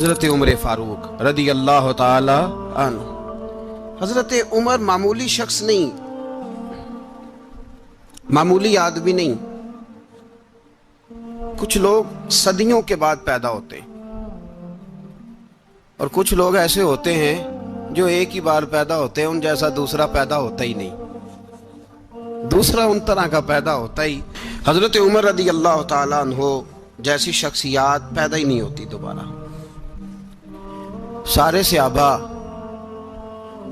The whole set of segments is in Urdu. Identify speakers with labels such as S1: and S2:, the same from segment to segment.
S1: حضرت عمر فاروق رضی اللہ تعالی عنہ۔ حضرت عمر معمولی شخص نہیں، معمولی آدمی نہیں۔ کچھ لوگ صدیوں کے بعد پیدا ہوتے ہیں اور کچھ لوگ ایسے ہوتے ہیں جو ایک ہی بار پیدا ہوتے ہیں، ان جیسا دوسرا پیدا ہوتا ہی نہیں، دوسرا ان طرح کا پیدا ہوتا ہی۔ حضرت عمر رضی اللہ تعالیٰ عنہ جیسی شخصیات پیدا ہی نہیں ہوتی دوبارہ۔ سارے صحابہ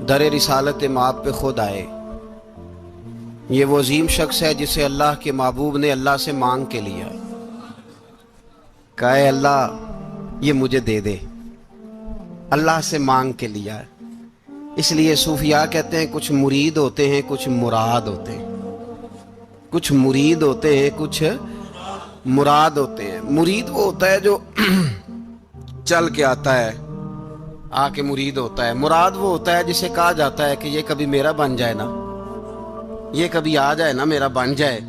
S1: در رسالت مآب پہ خود آئے۔ یہ وہ عظیم شخص ہے جسے اللہ کے محبوب نے اللہ سے مانگ کے لیا، کہا اے اللہ یہ مجھے دے دے، اللہ سے مانگ کے لیا ہے۔ اس لیے صوفیاء کہتے ہیں کچھ مرید ہوتے ہیں کچھ مراد ہوتے ہیں، کچھ مرید ہوتے ہیں کچھ مراد ہوتے ہیں۔ مرید وہ ہوتا ہے جو چل کے آتا ہے، آ کے مرید ہوتا ہے۔ مراد وہ ہوتا ہے جسے کہا جاتا ہے کہ یہ کبھی میرا بن جائے نا، یہ کبھی آ جائے نا، میرا بن جائے،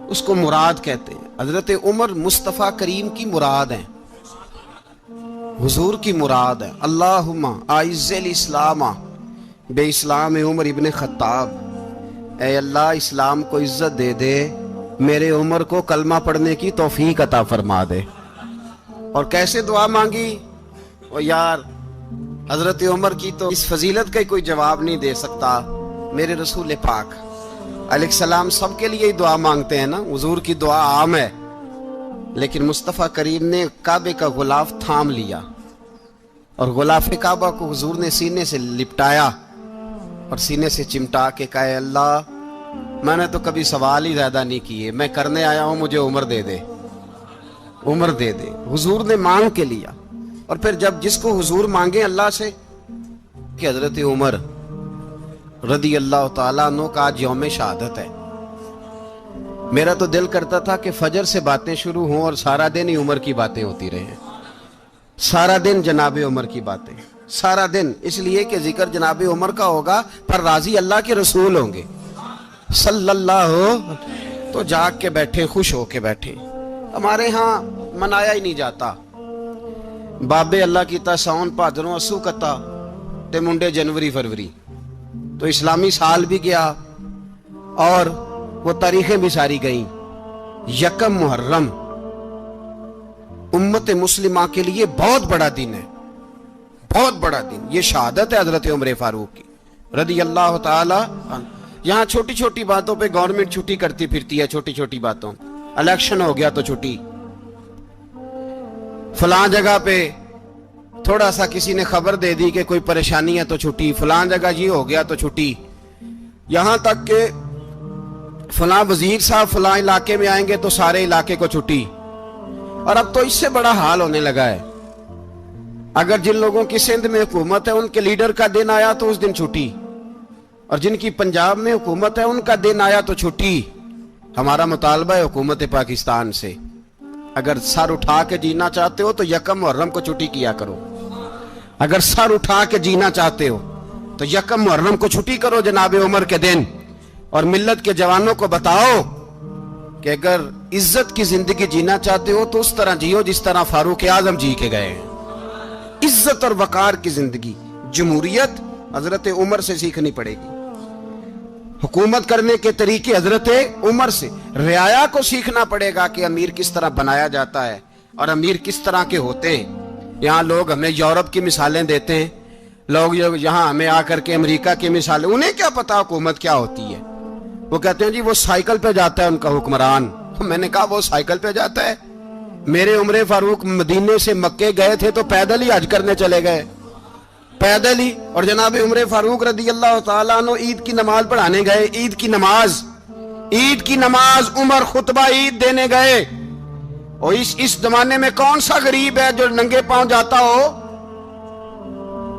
S1: اس کو مراد کہتے ہیں۔ حضرت عمر مصطفیٰ کریم کی مراد ہیں، حضور کی مراد ہے۔ اللہم اعز الاسلام بے اسلام عمر ابن خطاب، اے اللہ اسلام کو عزت دے دے، میرے عمر کو کلمہ پڑھنے کی توفیق عطا فرما دے۔ اور کیسے دعا مانگی؟ او یار حضرت عمر کی تو اس فضیلت کا کوئی جواب نہیں دے سکتا، میرے رسول پاک علیہ السلام سب کے لیے ہی دعا مانگتے ہیں نا، حضور کی دعا عام ہے، لیکن مصطفیٰ کریم نے کعبے کا غلاف تھام لیا اور غلاف کعبہ کو حضور نے سینے سے لپٹایا اور سینے سے چمٹا کے کہا اے اللہ میں نے تو کبھی سوال ہی زیادہ نہیں کیے، میں کرنے آیا ہوں، مجھے عمر دے دے، عمر دے دے۔ حضور نے مانگ کے لیا۔ اور پھر جب جس کو حضور مانگے اللہ سے، کہ حضرت عمر رضی اللہ تعالیٰ عنہ کا آج یوم شہادت ہے، میرا تو دل کرتا تھا کہ فجر سے باتیں شروع ہوں اور سارا دن ہی عمر کی باتیں ہوتی رہیں، سارا دن جناب عمر کی باتیں، سارا دن، اس لیے کہ ذکر جناب عمر کا ہوگا پر راضی اللہ کے رسول ہوں گے صلی اللہ، تو جاگ کے بیٹھے، خوش ہو کے بیٹھے۔ ہمارے ہاں منایا ہی نہیں جاتا، بابے اللہ کی تا ساؤن بھادروں اسو کتا تے منڈے جنوری فروری، تو اسلامی سال بھی گیا اور وہ تاریخیں بھی ساری گئیں۔ یکم محرم امت مسلمہ کے لیے بہت بڑا دن ہے، بہت بڑا دن، یہ شہادت ہے حضرت عمر فاروق کی رضی اللہ تعالی عنہ۔ یہاں چھوٹی چھوٹی باتوں پہ گورنمنٹ چھٹی کرتی پھرتی ہے، چھوٹی چھوٹی باتوں، الیکشن ہو گیا تو چھٹی، فلاں جگہ پہ تھوڑا سا کسی نے خبر دے دی کہ کوئی پریشانی ہے تو چھٹی، فلاں جگہ یہ ہو گیا تو چھٹی، یہاں تک کہ فلاں وزیر صاحب فلاں علاقے میں آئیں گے تو سارے علاقے کو چھٹی۔ اور اب تو اس سے بڑا حال ہونے لگا ہے، اگر جن لوگوں کی سندھ میں حکومت ہے ان کے لیڈر کا دن آیا تو اس دن چھٹی، اور جن کی پنجاب میں حکومت ہے ان کا دن آیا تو چھٹی۔ ہمارا مطالبہ ہے حکومت پاکستان سے، اگر سر اٹھا کے جینا چاہتے ہو تو یکم محرم کو چھٹی کیا کرو، اگر سر اٹھا کے جینا چاہتے ہو تو یکم محرم کو چھٹی کرو جناب عمر کے دن، اور ملت کے جوانوں کو بتاؤ کہ اگر عزت کی زندگی جینا چاہتے ہو تو اس طرح جیو جس طرح فاروق اعظم جی کے گئے ہیں، عزت اور وقار کی زندگی۔ جمہوریت حضرت عمر سے سیکھنی پڑے گی، حکومت کرنے کے طریقے حضرت عمر سے، رعایا کو سیکھنا پڑے گا کہ امیر کس طرح بنایا جاتا ہے اور امیر کس طرح کے ہوتے ہیں۔ یہاں لوگ ہمیں یورپ کی مثالیں دیتے ہیں، لوگ یہاں ہمیں آ کر کے امریکہ کی مثالیں، انہیں کیا پتا حکومت کیا ہوتی ہے؟ وہ کہتے ہیں جی وہ سائیکل پہ جاتا ہے ان کا حکمران۔ میں نے کہا وہ سائیکل پہ جاتا ہے؟ میرے عمر فاروق مدینے سے مکے گئے تھے تو پیدل ہی حج کرنے چلے گئے، پیدل ہی۔ اور جناب عمر فاروق رضی اللہ تعالیٰ عنہ عید کی نماز پڑھانے گئے، عید کی نماز عمر خطبہ عید دینے گئے۔ اور اس زمانے میں کون سا غریب ہے جو ننگے پاؤں جاتا ہو؟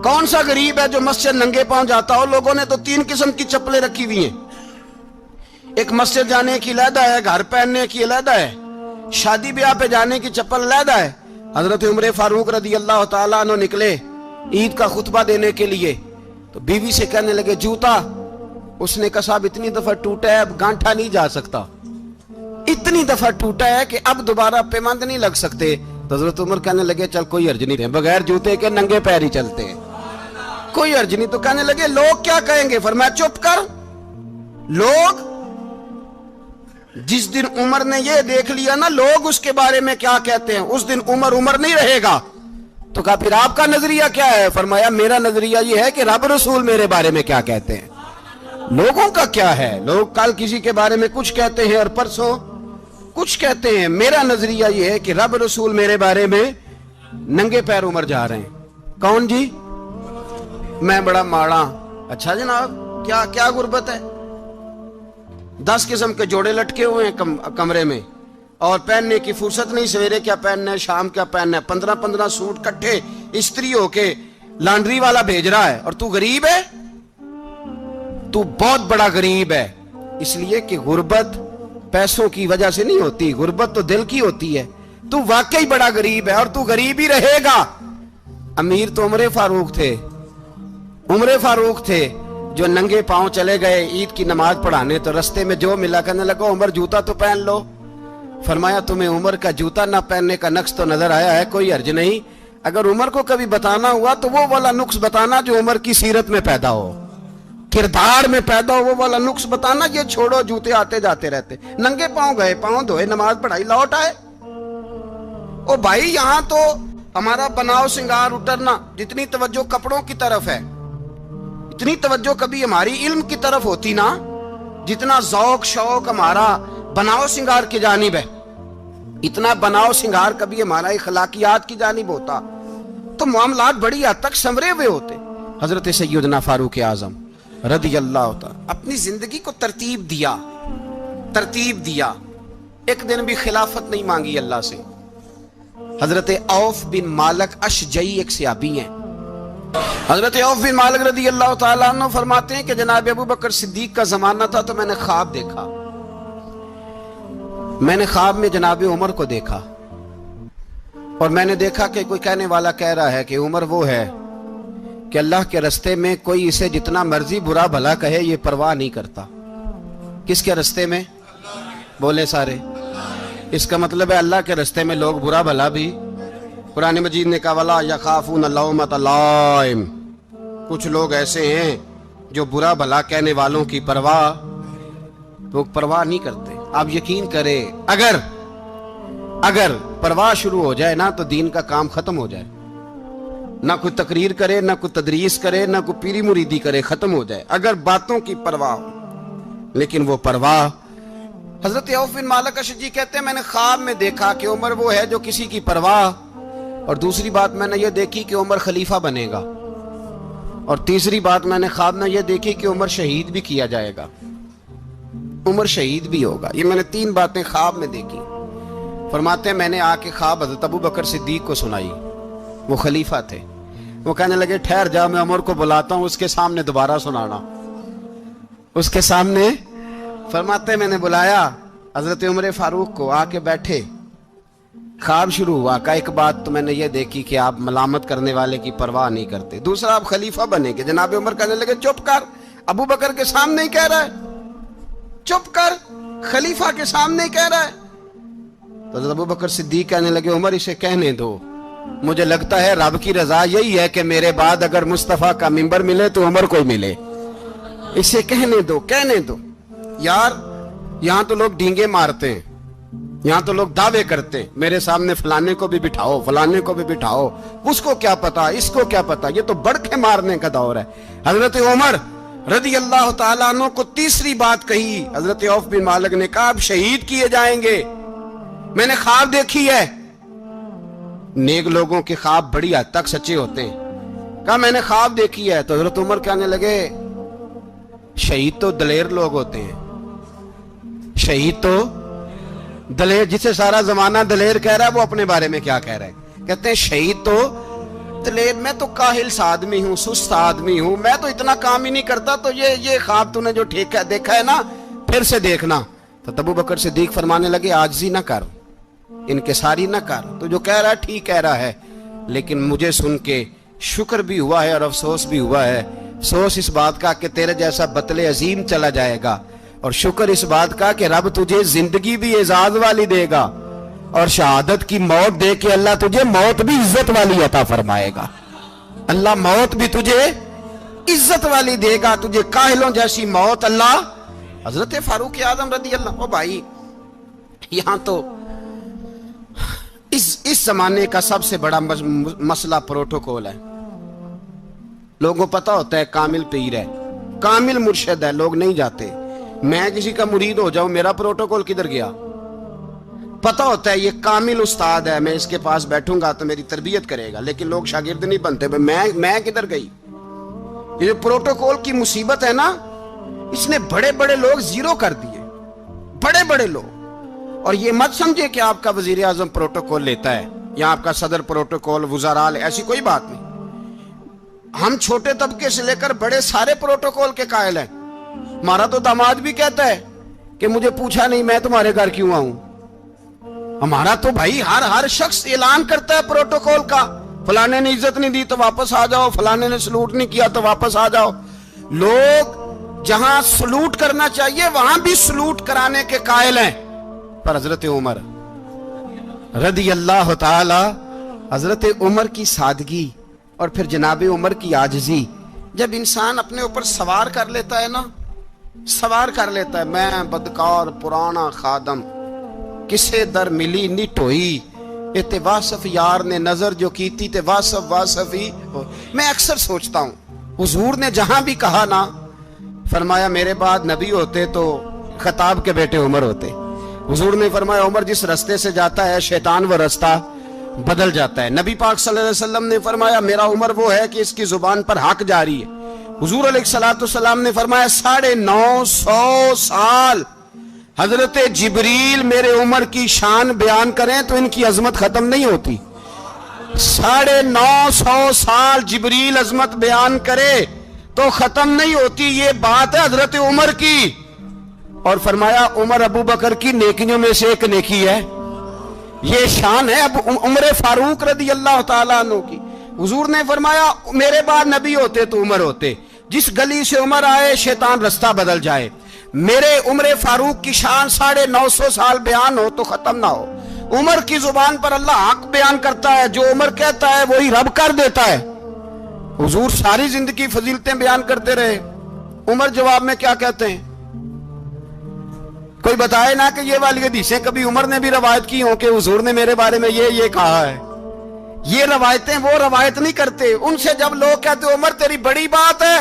S1: کون سا غریب ہے جو مسجد ننگے پاؤں جاتا ہو؟ لوگوں نے تو 3 قسم کی چپلیں رکھی ہوئی ہیں، ایک مسجد جانے کی علیحدہ ہے، گھر پہننے کی علیحدہ ہے، شادی بیاہ پہ جانے کی چپل علیحدہ ہے۔ حضرت عمر فاروق رضی اللہ تعالیٰ عنہ نکلے عید کا خطبہ دینے کے لیے تو بیوی سے کہنے لگے جوتا، اس نے کہا صاحب اتنی دفعہ ٹوٹا ہے اب گانٹھا نہیں جا سکتا، اتنی دفعہ ٹوٹا ہے کہ اب دوبارہ پیمند نہیں لگ سکتے، تو حضرت عمر کہنے لگے چل کوئی حرج نہیں ہے، بغیر جوتے کے ننگے پیر ہی چلتے ہیں، کوئی حرج نہیں۔ تو کہنے لگے لوگ کیا کہیں گے؟ فرمایا چپ کر، لوگ جس دن عمر نے یہ دیکھ لیا نا لوگ اس کے بارے میں کیا کہتے ہیں، اس دن عمر عمر نہیں رہے گا۔ تو کہا پھر آپ کا نظریہ کیا ہے؟ فرمایا میرا نظریہ یہ ہے کہ رب رسول میرے بارے میں کیا کہتے ہیں، لوگوں کا کیا ہے؟ لوگ کل کسی کے بارے میں کچھ کہتے ہیں اور پرسوں کچھ کہتے ہیں، میرا نظریہ یہ ہے کہ رب رسول میرے بارے میں ننگے پیر عمر جا رہے ہیں۔ کون جی؟ میں بڑا ماڑا۔ اچھا جناب، کیا غربت ہے؟ 10 قسم کے جوڑے لٹکے ہوئے ہیں کمرے میں، اور پہننے کی فرصت نہیں، سویرے کیا پہننا ہے، شام کیا پہننا ہے، 15 سوٹ کٹھے استری ہو کے لانڈری والا بھیج رہا ہے، اور تو غریب ہے، تو بہت بڑا غریب ہے۔ اس لیے کہ غربت پیسوں کی وجہ سے نہیں ہوتی، غربت تو دل کی ہوتی ہے۔ تو واقعی بڑا غریب ہے اور تو غریب ہی رہے گا۔ امیر تو عمر فاروق تھے جو ننگے پاؤں چلے گئے عید کی نماز پڑھانے، تو رستے میں جو ملا کہنے لگا عمر جوتا تو پہن لو۔ فرمایا تمہیں عمر کا جوتا نہ پہننے کا نقص تو نظر آیا ہے، کوئی حرج نہیں، اگر عمر کو کبھی بتانا ہوا تو وہ والا نقص بتانا جو عمر کی سیرت میں پیدا ہو، کردار میں پیدا ہو، وہ والا نقص بتانا، یہ چھوڑو جوتے آتے جاتے رہتے۔ ننگے پاؤں گئے، پاؤں دھوئے، نماز پڑھائی، لوٹ آئے۔ او بھائی یہاں تو ہمارا بناؤ سنگار اترنا، جتنی توجہ کپڑوں کی طرف ہے اتنی توجہ کبھی ہماری علم کی طرف ہوتی نا، جتنا ذوق شوق ہمارا بناؤ سنگار کی جانب ہے، اتنا بناؤ سنگار کبھی ہمارا اخلاقیات کی جانب ہوتا تو معاملات بڑی حد تک سنورے ہوئے ہوتے۔ حضرت سیدنا فاروق اعظم رضی اللہ تعالی اپنی زندگی کو ترتیب دیا، ایک دن بھی خلافت نہیں مانگی اللہ سے۔ حضرت عوف بن مالک اشجعی ایک صحابی ہیں، حضرت عوف بن مالک رضی اللہ تعالیٰ عنہ فرماتے ہیں کہ جناب ابو بکر صدیق کا زمانہ تھا تو میں نے خواب دیکھا، میں نے خواب میں جناب عمر کو دیکھا، اور میں نے دیکھا کہ کوئی کہنے والا کہہ رہا ہے کہ عمر وہ ہے کہ اللہ کے رستے میں کوئی اسے جتنا مرضی برا بھلا کہے یہ پرواہ نہیں کرتا۔ کس کے رستے میں؟ بولے سارے۔ اس کا مطلب ہے اللہ کے رستے میں لوگ برا بھلا بھی، قرآن مجید نے کہا وَلَا يَخَافُونَ لَوْمَةَ لَائِمٍ، کچھ لوگ ایسے ہیں جو برا بھلا کہنے والوں کی پرواہ نہیں کرتے۔ آپ یقین کریں اگر پرواہ شروع ہو جائے نا تو دین کا کام ختم ہو جائے، نہ کوئی تقریر کرے، نہ کوئی تدریس کرے، نہ کوئی پیری مریدی کرے، ختم ہو جائے اگر باتوں کی پرواہ ہو۔ لیکن وہ پرواہ، حضرت عوف بن مالک اشجعی کہتے ہیں میں نے خواب میں دیکھا کہ عمر وہ ہے جو کسی کی پرواہ، اور دوسری بات میں نے یہ دیکھی کہ عمر خلیفہ بنے گا، اور تیسری بات میں نے خواب میں یہ دیکھی کہ عمر شہید بھی کیا جائے گا، عمر شہید بھی ہوگا۔ یہ میں نے 3 باتیں خواب میں دیکھی۔ فرماتے ہیں میں نے آ کے خواب حضرت ابو بکر صدیق کو سنائی، وہ خلیفہ تھے۔ وہ کہنے لگے ٹھہر جا، میں عمر کو بلاتا ہوں، اس کے سامنے دوبارہ سنانا، اس کے سامنے۔ فرماتے ہیں میں نے بلایا حضرت عمر فاروق کو، آ کے بیٹھے، خواب شروع ہوا۔ کا ایک بات تو میں نے یہ دیکھی کہ آپ ملامت کرنے والے کی پرواہ نہیں کرتے، دوسرا آپ خلیفہ بنے گے۔ جناب عمر کہنے لگے چپ کر، ابو بکر کے سامنے ہی کہہ رہا ہے، چپ کر، خلیفہ کے سامنے ہی کہہ رہا ہے۔ تو حضرت ابو بکر صدیق کہنے لگے عمر اسے کہنے دو، مجھے لگتا ہے رب کی رضا یہی ہے کہ میرے بعد اگر مصطفیٰ کا منبر ملے تو عمر کو ملے، اسے کہنے دو۔ یار یہاں تو لوگ ڈینگے مارتے ہیں، یہاں تو لوگ دعوے کرتے ہیں میرے سامنے فلانے کو بھی بٹھاؤ، فلانے کو بھی بٹھاؤ، اس کو کیا پتا، اس کو کیا پتا، یہ تو بڑکے مارنے کا دور ہے۔ حضرت عمر رضی اللہ تعالیٰ عنہ کو تیسری بات کہی، حضرت عوف بن مالک نے کہا آپ شہید کیے جائیں گے، میں نے خواب دیکھی ہے۔ نیک لوگوں کے خواب بڑی حد تک سچے ہوتے ہیں۔ کہا میں نے خواب دیکھی ہے۔ تو حضرت عمر کہنے لگے شہید تو دلیر لوگ ہوتے ہیں، شہید تو دلیر، جسے سارا زمانہ دلیر کہہ رہا ہے وہ اپنے بارے میں کیا کہہ رہا ہے؟ کہتے ہیں شہید تو دلیر، میں تو کاہل سا آدمی ہوں، سست آدمی ہوں، میں تو اتنا کام ہی نہیں کرتا، تو یہ خواب تو نے جو دیکھا ہے نا پھر سے دیکھنا۔ تو ابو بکر صدیق فرمانے لگے عاجزی نہ کر، انکساری نہ کر، تو جو کہہ رہا ہے ٹھیک کہہ رہا ہے، لیکن مجھے سن کے شکر بھی ہوا ہے اور افسوس بھی ہوا ہے۔ افسوس اس بات کا کہ تیرے جیسا بطل عظیم چلا جائے گا، اور شکر اس بات کا کہ رب تجھے زندگی بھی اعزاز والی دے گا، اور شہادت کی موت دے کے اللہ تجھے موت بھی عزت والی عطا فرمائے گا. اللہ موت بھی تجھے عزت والی دے گا, تجھے کاہلوں جیسی موت اللہ. حضرت فاروق اعظم رضی اللہ. بھائی یہاں تو اس زمانے کا سب سے بڑا مسئلہ پروٹوکول ہے. لوگوں پتہ ہوتا ہے کامل پیر ہے, کامل مرشد ہے, لوگ نہیں جاتے. میں کسی کا مرید ہو جاؤں, میرا پروٹوکول کدھر گیا؟ پتہ ہوتا ہے یہ کامل استاد ہے, میں اس کے پاس بیٹھوں گا تو میری تربیت کرے گا, لیکن لوگ شاگرد نہیں بنتے. میں کدھر گئی؟ یہ جو پروٹوکول کی مصیبت ہے نا, اس نے بڑے بڑے لوگ زیرو کر دیے, بڑے بڑے لوگ. اور یہ مت سمجھے کہ آپ کا وزیر اعظم پروٹوکول لیتا ہے یا آپ کا صدر پروٹوکول, وزراء, ایسی کوئی بات نہیں. ہم چھوٹے طبقے سے لے کر بڑے سارے پروٹوکول کے قائل ہیں. ہمارا تو داماد بھی کہتا ہے کہ مجھے پوچھا نہیں, میں تمہارے گھر کیوں آؤں. ہمارا تو بھائی ہر شخص اعلان کرتا ہے پروٹوکول کا, فلانے نے عزت نہیں دی تو واپس آ جاؤ, فلانے نے سلوٹ نہیں کیا تو واپس آ جاؤ. لوگ جہاں سلوٹ کرنا چاہیے وہاں بھی سلوٹ کرانے کے قائل ہیں. پر حضرت عمر رضی اللہ تعالی, حضرت عمر کی سادگی اور پھر جناب عمر کی عاجزی, جب انسان اپنے اوپر سوار کر لیتا ہے نا, سوار کر لیتا ہے, میں بدکار پرانا خادم, کسے در ملی نی ٹوئی, اتے واصف یار نے نظر جو کیتی تے واصف ہی. میں اکثر سوچتا ہوں حضور نے جہاں بھی کہا نا, فرمایا میرے بعد نبی ہوتے تو خطاب کے بیٹے عمر ہوتے. حضور نے فرمایا عمر جس رستے سے جاتا ہے شیطان وہ رستہ بدل جاتا ہے. نبی پاک صلی اللہ علیہ وسلم نے فرمایا میرا عمر وہ ہے کہ اس کی زبان پر حق جاری ہے. حضور علیہ السلام نے فرمایا 950 سال حضرت جبریل میرے عمر کی شان بیان کریں تو ان کی عظمت ختم نہیں ہوتی. 950 سال جبریل عظمت بیان کرے تو ختم نہیں ہوتی. یہ بات ہے حضرت عمر کی. اور فرمایا عمر ابو بکر کی نیکیوں میں سے ایک نیکی ہے, یہ شان ہے اب عمر فاروق رضی اللہ تعالیٰ عنہ کی. حضور نے فرمایا میرے بعد نبی ہوتے تو عمر ہوتے, جس گلی سے عمر آئے شیطان رستہ بدل جائے. میرے عمر فاروق کی شان 950 سال بیان ہو تو ختم نہ ہو. عمر کی زبان پر اللہ حق بیان کرتا ہے, جو عمر کہتا ہے وہی رب کر دیتا ہے. حضور ساری زندگی فضیلتیں بیان کرتے رہے, عمر جواب میں کیا کہتے ہیں؟ کوئی بتائے نا کہ یہ والی حدیثیں کبھی عمر نے بھی روایت کی ہوں کہ حضور نے میرے بارے میں یہ کہا ہے. یہ روایتیں وہ روایت نہیں کرتے. ان سے جب لوگ کہتے عمر تیری بڑی بات ہے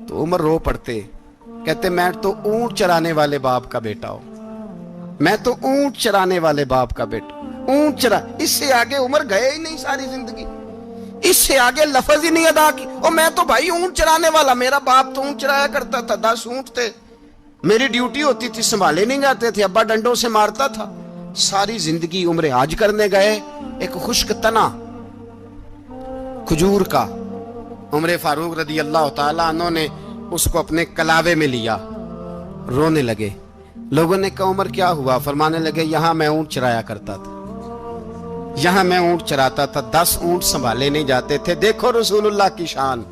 S1: تو عمر رو پڑتے, کہتے میں تو اونٹ چرانے والے باپ کا بیٹا ہوں, میں تو اونٹ چرانے والے باپ کا بیٹا, اونٹ چرا. اس سے آگے عمر گئے ہی نہیں ساری زندگی, اس سے آگے لفظ ہی نہیں ادا کی. اور میں تو بھائی اونٹ چرانے والا, میرا باپ تو اونٹ چرایا کرتا تھا, 10 اونٹ تھے, میری ڈیوٹی ہوتی تھی, سنبھالے نہیں جاتے تھے, ابا ڈنڈوں سے مارتا تھا. ساری زندگی عمر حج کرنے گئے, ایک خشک تنا کھجور کا عمر فاروق رضی اللہ تعالیٰ عنہ نے اس کو اپنے کلاوے میں لیا, رونے لگے. لوگوں نے کہا عمر کیا ہوا؟ فرمانے لگے یہاں میں اونٹ چرایا کرتا تھا, یہاں میں اونٹ چراتا تھا, 10 اونٹ سنبھالے نہیں جاتے تھے. دیکھو رسول اللہ کی شان,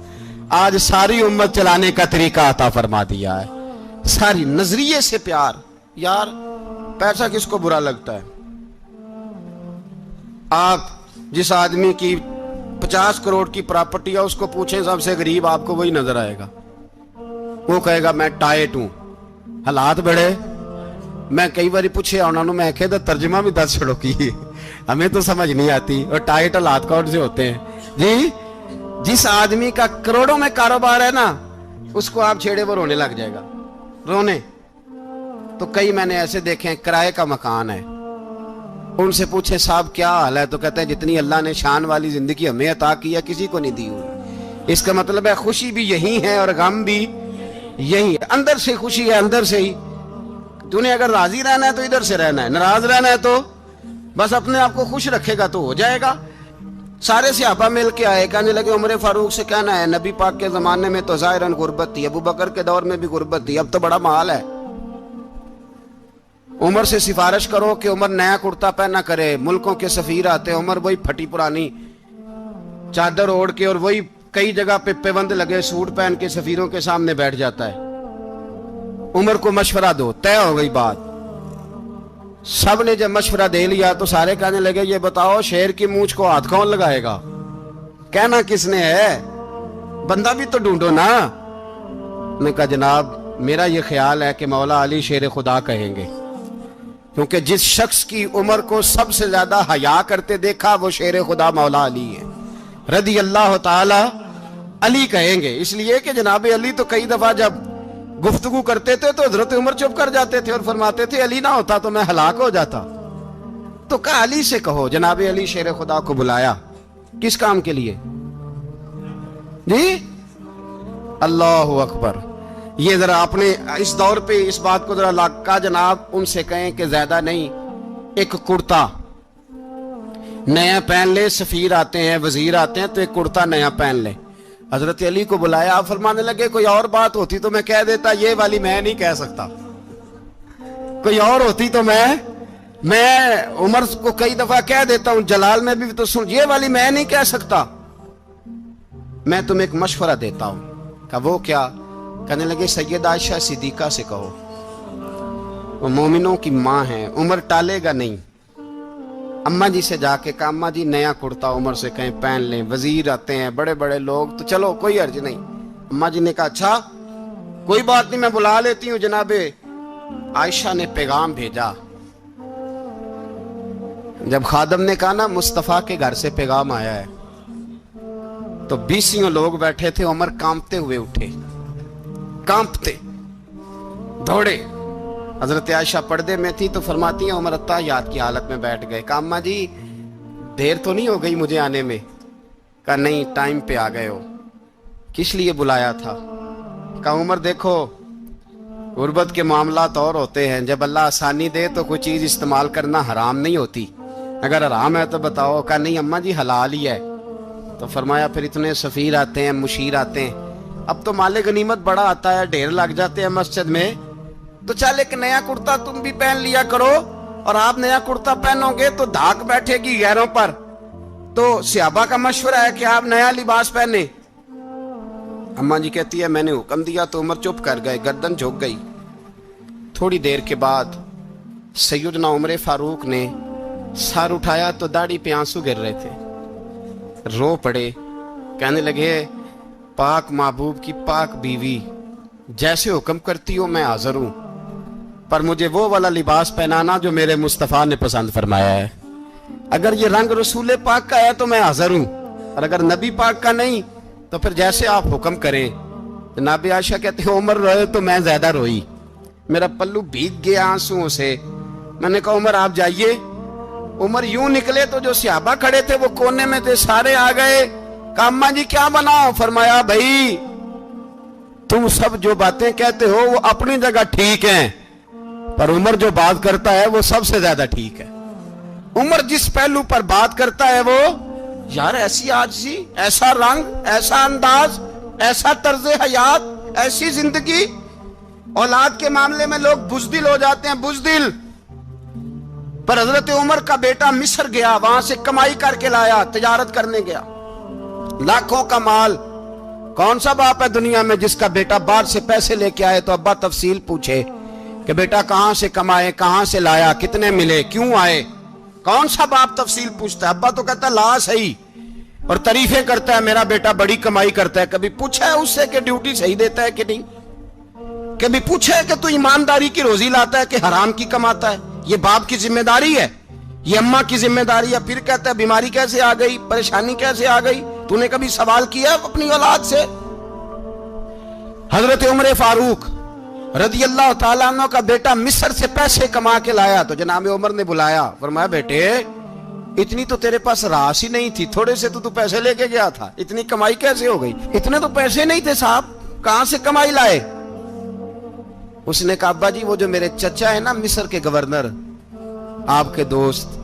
S1: آج ساری امت چلانے کا طریقہ عطا فرما دیا ہے. ساری نظریے سے پیار. یار پیسہ کس کو برا لگتا ہے؟ آپ جس آدمی کی 50 کروڑ کی پراپرٹی ہے اس کو پوچھیں سب سے غریب, آپ کو وہی نظر آئے گا. وہ کہے گا میں ٹائٹ ہوں, حالات بڑے. میں کئی باری پوچھے انہوں نے, میں کہتا ترجمہ بھی 10 چھڑوں کی, ہمیں تو سمجھ نہیں آتی. اور ٹائٹ حالات کون سے ہوتے ہیں جی؟ جس آدمی کا کروڑوں میں کاروبار ہے نا, اس کو آپ چھیڑے وہ رونے لگ جائے گا, رونے. تو کئی میں نے ایسے دیکھے ہیں کرائے کا مکان ہے, ان سے پوچھیں صاحب کیا حال ہے, تو کہتے ہیں جتنی اللہ نے شان والی زندگی ہمیں عطا کی ہے کسی کو نہیں دی ہوئی. اس کا مطلب ہے خوشی بھی یہی ہے اور غم بھی یہی ہے. اندر سے خوشی ہے, اندر سے ہی. تو نے اگر راضی رہنا ہے تو ادھر سے رہنا ہے, ناراض رہنا ہے تو بس اپنے آپ کو خوش رکھے گا تو ہو جائے گا. سارے صحابہ مل کے آئے, کہنے لگے عمر فاروق سے کہنا ہے نبی پاک کے زمانے میں تو ظاہراً غربت تھی, ابو بکر کے دور میں بھی غربت تھی, اب تو بڑا محال ہے. عمر سے سفارش کرو کہ عمر نیا کرتا پہنا کرے. ملکوں کے سفیر آتے, عمر وہی پھٹی پرانی چادر اوڑھ کے اور وہی کئی جگہ پہ پیوند لگے سوٹ پہن کے سفیروں کے سامنے بیٹھ جاتا ہے. عمر کو مشورہ دو, طے ہو گئی بات. سب نے جب مشورہ دے لیا تو سارے کہنے لگے یہ بتاؤ شیر کی مونچھ کو ہاتھ کون لگائے گا؟ کہنا کس نے ہے؟ بندہ بھی تو ڈھونڈو نا۔ نے کہا جناب میرا یہ خیال ہے کہ مولا علی شیر خدا کہیں گے، کیونکہ جس شخص کی عمر کو سب سے زیادہ حیا کرتے دیکھا وہ شیر خدا مولا علی ہے رضی اللہ تعالی علی کہیں گے۔ اس لیے کہ جناب علی تو کئی دفعہ جب گفتگو کرتے تھے تو حضرت عمر چپ کر جاتے تھے اور فرماتے تھے علی نہ ہوتا تو میں ہلاک ہو جاتا۔ تو کہا علی سے کہو۔ جناب علی شیر خدا کو بلایا، کس کام کے لیے؟ جی اللہ اکبر۔ یہ ذرا اپنے اس دور پہ اس بات کو ذرا لاکا جناب ان سے کہیں کہ زیادہ نہیں، ایک کرتا نیا پہن لے، سفیر آتے ہیں وزیر آتے ہیں تو ایک کرتا نیا پہن لے۔ حضرت علی کو بلایا، آپ فرمانے لگے کوئی اور بات ہوتی تو میں کہہ دیتا، یہ والی میں نہیں کہہ سکتا۔ کوئی اور ہوتی تو میں عمر کو کئی دفعہ کہہ دیتا ہوں، جلال میں بھی تو سن، یہ والی میں نہیں کہہ سکتا۔ میں تمہیں ایک مشورہ دیتا ہوں۔ کہا وہ کیا؟ کہنے لگے سیدہ عائشہ صدیقہ سے کہو، وہ مومنوں کی ماں ہیں، عمر ٹالے گا نہیں۔ اماں جی سے جا کے کہا اماں جی نیا کرتا عمر سے کہیں پہن لیں، وزیر آتے ہیں بڑے بڑے لوگ تو چلو کوئی حرج نہیں۔ اماں جی نے کہا اچھا کوئی بات نہیں میں بلا لیتی ہوں۔ جناب عائشہ نے پیغام بھیجا، جب خادم نے کہا نا مصطفیٰ کے گھر سے پیغام آیا ہے تو 20 لوگ بیٹھے تھے، عمر کانپتے ہوئے اٹھے، کانپتے دوڑے۔ حضرت عائشہ پردے میں تھی تو فرماتی ہیں عمر اتحیات کی حالت میں بیٹھ گئے۔ کہا اماں جی دیر تو نہیں ہو گئی مجھے آنے میں؟ کہا نہیں ٹائم پہ آ گئے ہو۔ کس لیے بلایا تھا؟ کہا عمر دیکھو غربت کے معاملات اور ہوتے ہیں، جب اللہ آسانی دے تو کوئی چیز استعمال کرنا حرام نہیں ہوتی، اگر حرام ہے تو بتاؤ۔ کہا نہیں اماں جی حلال ہی ہے۔ تو فرمایا پھر اتنے سفیر آتے ہیں مشیر آتے ہیں، اب تو مال غنیمت بڑا آتا ہے، ڈھیر لگ جاتے ہیں مسجد میں، تو چل ایک نیا کرتا تم بھی پہن لیا کرو، اور آپ نیا کرتا پہنو گے تو دھاک بیٹھے گی غیروں پر۔ تو صحابہ کا مشورہ ہے کہ آپ نیا لباس پہنے۔ اماں جی کہتی ہے میں نے حکم دیا تو عمر چپ کر گئے، گردن جھک گئی۔ تھوڑی دیر کے بعد سیدنا عمر فاروق نے سر اٹھایا تو داڑھی پہ آنسو گر رہے تھے، رو پڑے، کہنے لگے پاک محبوب کی پاک بیوی جیسے حکم کرتی ہو میں حاضر ہوں، پر مجھے وہ والا لباس پہنانا جو میرے مصطفیٰ نے پسند فرمایا ہے۔ اگر یہ رنگ رسول پاک کا ہے تو میں حاضر ہوں، اور اگر نبی پاک کا نہیں تو پھر جیسے آپ حکم کریں۔ جناب عائشہ کہتے ہیں عمر روئے تو میں زیادہ روئی، میرا پلو بھیگ گیا آنسوؤں سے۔ میں نے کہا عمر آپ جائیے۔ عمر یوں نکلے تو جو صحابہ کھڑے تھے وہ کونے میں تھے، سارے آ گئے۔ کہا اماں جی کیا بناؤ؟ فرمایا بھائی تم سب جو باتیں کہتے ہو وہ اپنی جگہ ٹھیک ہیں، پر عمر جو بات کرتا ہے وہ سب سے زیادہ ٹھیک ہے۔ عمر جس پہلو پر بات کرتا ہے وہ یار ایسی عاجزی، ایسا رنگ، ایسا انداز، ایسا طرز حیات، ایسی زندگی۔ اولاد کے معاملے میں لوگ بزدل ہو جاتے ہیں، بزدل، پر حضرت عمر کا بیٹا مصر گیا، وہاں سے کمائی کر کے لایا، تجارت کرنے گیا، لاکھوں کا مال۔ کون سا باپ ہے دنیا میں جس کا بیٹا باہر سے پیسے لے کے آئے تو ابا تفصیل پوچھے کہ بیٹا کہاں سے کمائے، کہاں سے لایا، کتنے ملے، کیوں آئے؟ کون سا باپ تفصیل پوچھتا ہے؟ ابا تو کہتا ہے لا صحیح، اور تعریفیں کرتا ہے میرا بیٹا بڑی کمائی کرتا ہے۔ کبھی پوچھا ہے اس سے کہ ڈیوٹی صحیح دیتا ہے کہ نہیں؟ کبھی پوچھا ہے کہ تو ایمانداری کی روزی لاتا ہے کہ حرام کی کماتا ہے؟ یہ باپ کی ذمہ داری ہے، یہ اماں کی ذمہ داری ہے۔ پھر کہتا ہے بیماری کیسے آ گئی، پریشانی کیسے آ گئی؟ تو نے کبھی سوال کیا اپنی اولاد سے؟ حضرت عمر فاروق رضی اللہ تعالیٰ عنہ کا بیٹا مصر سے پیسے کما کے لایا تو جناب عمر نے بلایا، فرمایا بیٹے اتنی تو تیرے پاس راس ہی نہیں تھی، تھوڑے سے تو پیسے لے کے گیا تھا، اتنی کمائی کیسے ہو گئی؟ اتنے تو پیسے نہیں تھے صاحب، کہاں سے کمائی لائے؟ اس نے کہا ابا جی وہ جو میرے چچا ہے نا مصر کے گورنر، آپ کے دوست،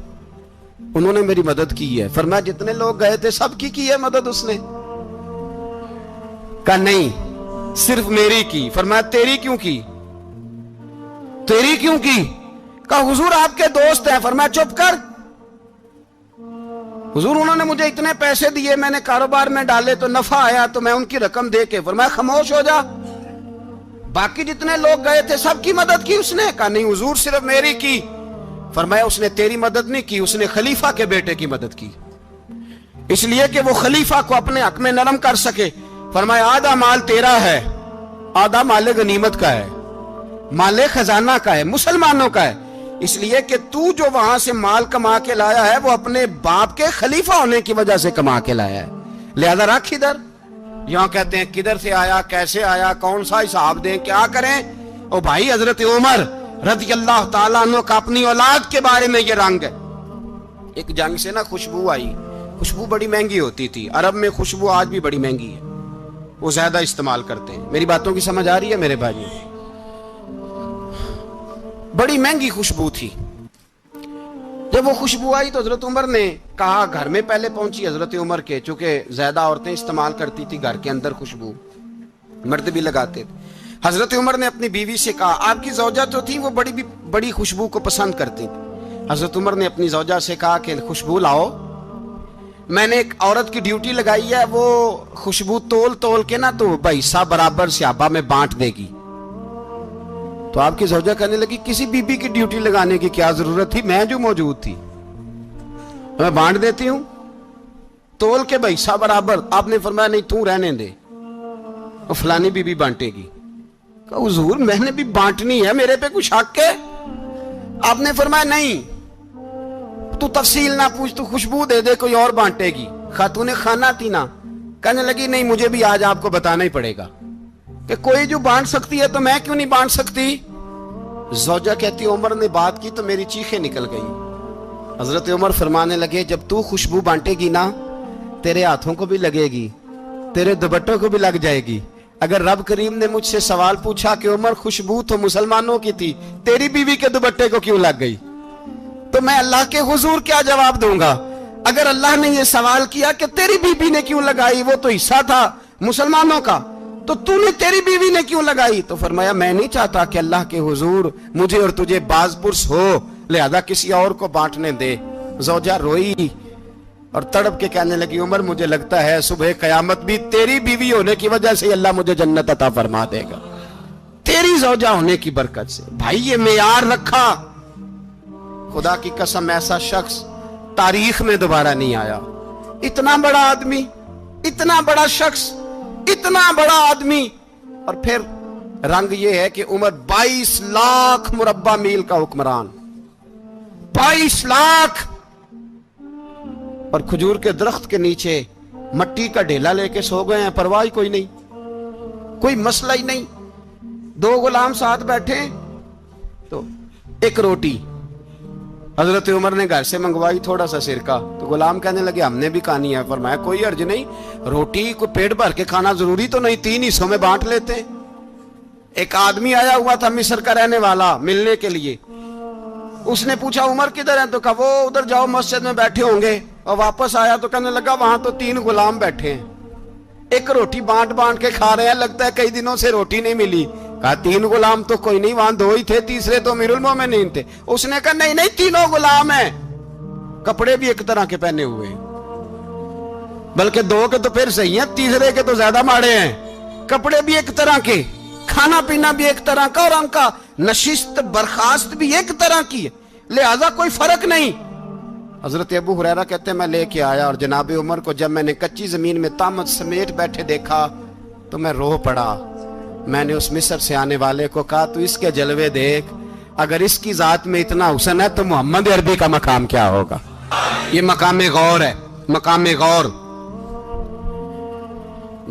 S1: انہوں نے میری مدد کی ہے۔ فرمایا جتنے لوگ گئے تھے سب کی ہے مدد اس نے؟ کہا نہیں صرف میری کی۔ فرمایا تیری کیوں کی؟ تیری کیوں کی؟ کہا حضور آپ کے دوست ہیں۔ فرمایا چپ کر، حضور انہوں نے مجھے اتنے پیسے دیے، میں نے کاروبار میں ڈالے تو نفع آیا تو میں ان کی رقم دے کے۔ فرمایا خاموش ہو جا، باقی جتنے لوگ گئے تھے سب کی مدد کی اس نے؟ کہا نہیں حضور صرف میری کی۔ فرمایا اس نے تیری مدد نہیں کی، اس نے خلیفہ کے بیٹے کی مدد کی، اس لیے کہ وہ خلیفہ کو اپنے حق میں نرم کر سکے۔ فرمایا آدھا مال تیرا ہے، آدھا مال غنیمت کا ہے، مال خزانہ کا ہے، مسلمانوں کا ہے، اس لیے کہ تو جو وہاں سے مال کما کے لایا ہے وہ اپنے باپ کے خلیفہ ہونے کی وجہ سے کما کے لایا ہے، لہذا رکھ ادھر۔ یہاں کہتے ہیں کدھر سے آیا، کیسے آیا، کون سا حساب دیں، کیا کریں؟ او بھائی حضرت عمر رضی اللہ تعالیٰ عنہ کا اپنی اولاد کے بارے میں یہ رنگ ہے۔ ایک جنگ سے نا خوشبو آئی، خوشبو بڑی مہنگی ہوتی تھی، عرب میں خوشبو آج بھی بڑی مہنگی ہے، وہ زیادہ استعمال کرتے ہیں۔ میری باتوں کی سمجھ آ رہی ہے میرے بھائی؟ بڑی مہنگی خوشبو تھی۔ جب وہ خوشبو آئی تو حضرت عمر نے کہا، گھر میں پہلے پہنچی حضرت عمر کے، چونکہ زیادہ عورتیں استعمال کرتی تھی گھر کے اندر خوشبو، مرد بھی لگاتے تھے۔ حضرت عمر نے اپنی بیوی سے کہا، آپ کی زوجہ تو تھی وہ بڑی خوشبو کو پسند کرتی تھی۔ حضرت عمر نے اپنی زوجہ سے کہا کہ خوشبو لاؤ، میں نے ایک عورت کی ڈیوٹی لگائی ہے، وہ خوشبو تول کے نا تو حصہ برابر صحابہ میں بانٹ دے گی۔ تو آپ کی زوجہ کہنے لگی، کسی بی بی کی ڈیوٹی لگانے کی کیا ضرورت تھی، میں جو موجود تھی میں بانٹ دیتی ہوں تول کے حصہ برابر۔ آپ نے فرمایا نہیں تو رہنے دے، اور فلانی بی بی بانٹے گی۔ کہا حضور میں نے بھی بانٹنی ہے، میرے پہ کچھ حق ہے؟ آپ نے فرمایا نہیں، تو تفصیل نہ پوچھ، تو خوشبو دے دے، کوئی اور بانٹے گی۔ خاتون خانہ تھی نا، کہنے لگی نہیں مجھے بھی آج آپ کو بتانا ہی پڑے گا کہ کوئی جو بانٹ سکتی ہے تو میں کیوں نہیں بانٹ سکتی؟ زوجہ کہتی عمر نے بات کی تو میری چیخیں نکل گئی۔ حضرت عمر فرمانے لگے، جب تو خوشبو بانٹے گی نا تیرے ہاتھوں کو بھی لگے گی، تیرے دوپٹوں کو بھی لگ جائے گی۔ اگر رب کریم نے مجھ سے سوال پوچھا کہ عمر خوشبو تو مسلمانوں کی تھی، تیری بیوی کے دوپٹے کو کیوں لگ گئی، تو میں اللہ کے حضور کیا جواب دوں گا؟ اگر اللہ نے یہ سوال کیا کہ تیری بیوی نے کیوں لگائی، وہ تو حصہ تھا مسلمانوں کا، تو نے تیری بیوی نے کیوں لگائی؟ تو فرمایا میں نہیں چاہتا کہ اللہ کے حضور مجھے اور تجھے باز پرس ہو، لہذا کسی اور کو بانٹنے دے۔ زوجہ روئی اور تڑپ کے کہنے لگی، عمر مجھے لگتا ہے صبح قیامت بھی تیری بیوی ہونے کی وجہ سے اللہ مجھے جنت عطا فرما دے گا، تیری زوجہ ہونے کی برکت سے۔ بھائی یہ معیار رکھا، خدا کی قسم ایسا شخص تاریخ میں دوبارہ نہیں آیا۔ اتنا بڑا آدمی، اتنا بڑا شخص، اتنا بڑا آدمی، اور پھر رنگ یہ ہے کہ عمر 22 لاکھ مربع میل کا حکمران، 22 لاکھ، اور کھجور کے درخت کے نیچے مٹی کا ڈھیلا لے کے سو گئے ہیں، پرواہ کوئی نہیں، کوئی مسئلہ ہی نہیں۔ 2 غلام ساتھ بیٹھے تو ایک روٹی حضرت عمر نے گھر سے منگوائی، تھوڑا سا سرکہ، تو غلام کہنے لگے ہم نے بھی کھانی ہے۔ فرمایا کوئی حرج نہیں، روٹی کو پیٹ بھر کے کھانا ضروری تو نہیں، 3 حصوں میں بانٹ لیتے ہیں۔ ایک آدمی آیا ہوا تھا مصر کا رہنے والا ملنے کے لیے، اس نے پوچھا عمر کدھر ہیں، تو کہا وہ ادھر جاؤ مسجد میں بیٹھے ہوں گے، اور واپس آیا تو کہنے لگا وہاں تو 3 غلام بیٹھے ہیں، ایک روٹی بانٹ کے کھا رہے ہیں، لگتا ہے کئی دنوں سے روٹی نہیں ملی۔ کہا 3 غلام تو کوئی نہیں، وہاں 2 ہی تھے، تیسرے تو امیر المومنین تھے۔ اس نے کہا نہیں 3 غلام ہیں، کپڑے بھی ایک طرح کے پہنے ہوئے، بلکہ 2 کے تو پھر صحیح ہیں، تیسرے کے تو زیادہ ماڑے ہیں، کپڑے بھی ایک طرح کے، کھانا پینا بھی ایک طرح کا، اور ان کا نشست برخاست بھی ایک طرح کی ہے، لہذا کوئی فرق نہیں۔ حضرت ابو ہریرہ کہتے ہیں میں لے کے آیا، اور جناب عمر کو جب میں نے کچی زمین میں تامت سمیٹ بیٹھے دیکھا تو میں رو پڑا۔ میں نے اس مصر سے آنے والے کو کہا تو اس کے جلوے دیکھ، اگر اس کی ذات میں اتنا حسن ہے تو محمد عربی کا مقام کیا ہوگا؟ یہ مقام غور ہے، مقام غور۔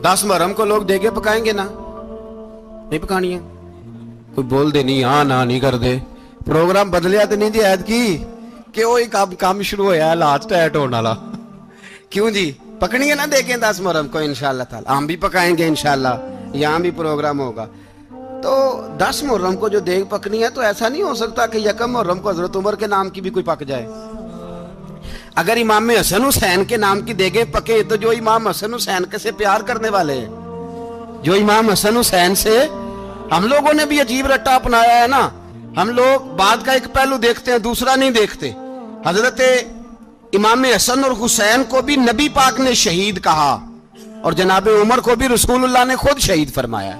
S1: 10 محرم کو لوگ دیگے پکائیں گے نا، نہیں پکانی ہے؟ کوئی بول دے نہیں، ہاں نہ نہیں کر دے، پروگرام بدلیا تو نہیں دی عید کی کہ وہی کام شروع ہویا ہے لاسٹ ایٹ ہونے والا، کیوں جی؟ پکڑی ہے نا دیکھیں 10 محرم کو انشاءاللہ تعالی، ہم بھی پکائیں گے انشاءاللہ، یہاں بھی پروگرام ہوگا۔ تو 10 محرم کو جو دیگ پکنی ہے تو ایسا نہیں ہو سکتا کہ 1 محرم کو حضرت عمر کے نام کی بھی کوئی پک جائے۔ اگر امام حسن حسین کے نام کی دیگیں پکے تو جو امام حسن حسین سے پیار کرنے والے ہیں، جو امام حسن حسین سے، ہم لوگوں نے بھی عجیب رٹا اپنایا ہے نا، ہم لوگ بات کا ایک پہلو دیکھتے ہیں دوسرا نہیں دیکھتے۔ حضرت امام حسن اور حسین کو بھی نبی پاک نے شہید کہا، اور جناب عمر کو بھی رسول اللہ نے خود شہید فرمایا،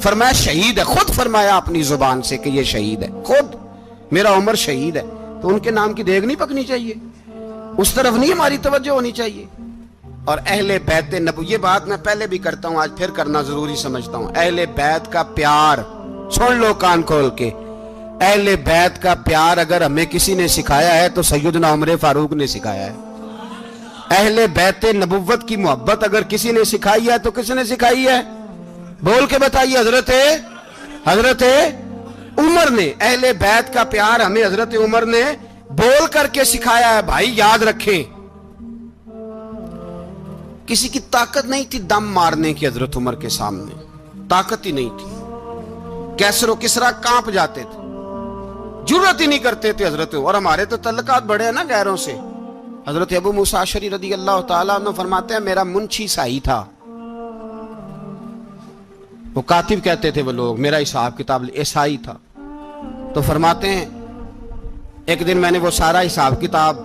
S1: فرمایا شہید ہے، خود فرمایا اپنی زبان سے کہ یہ شہید ہے، خود میرا عمر شہید ہے۔ تو ان کے نام کی دیگ نہیں پکنی چاہیے؟ اس طرف نہیں ہماری توجہ ہونی چاہیے؟ اور اہل بیت نبوی، یہ بات میں پہلے بھی کرتا ہوں، آج پھر کرنا ضروری سمجھتا ہوں، اہل بیت کا پیار سن لو کان کھول کے، اہل بیت کا پیار اگر ہمیں کسی نے سکھایا ہے تو سیدنا عمر فاروق نے سکھایا ہے۔ اہل بیت نبوت کی محبت اگر کسی نے سکھائی ہے تو کس نے سکھائی ہے؟ بول کے بتائیے۔ حضرت عمر نے، اہل بیت کا پیار ہمیں حضرت عمر نے بول کر کے سکھایا ہے۔ بھائی یاد رکھیں، کسی کی طاقت نہیں تھی دم مارنے کی حضرت عمر کے سامنے، طاقت ہی نہیں تھی۔ کیسر و کسرا کانپ جاتے تھے، جرأت ہی نہیں کرتے تھے حضرت۔ اور ہمارے تو تعلقات بڑے ہیں نا غیروں سے۔ حضرت ابو موسیٰ اشعری رضی اللہ تعالیٰ عنہ فرماتے ہیں میرا منشی سائی تھا، وہ کاتب کہتے تھے وہ لوگ، میرا حساب کتاب عیسائی تھا۔ تو فرماتے ہیں ایک دن میں نے وہ سارا حساب کتاب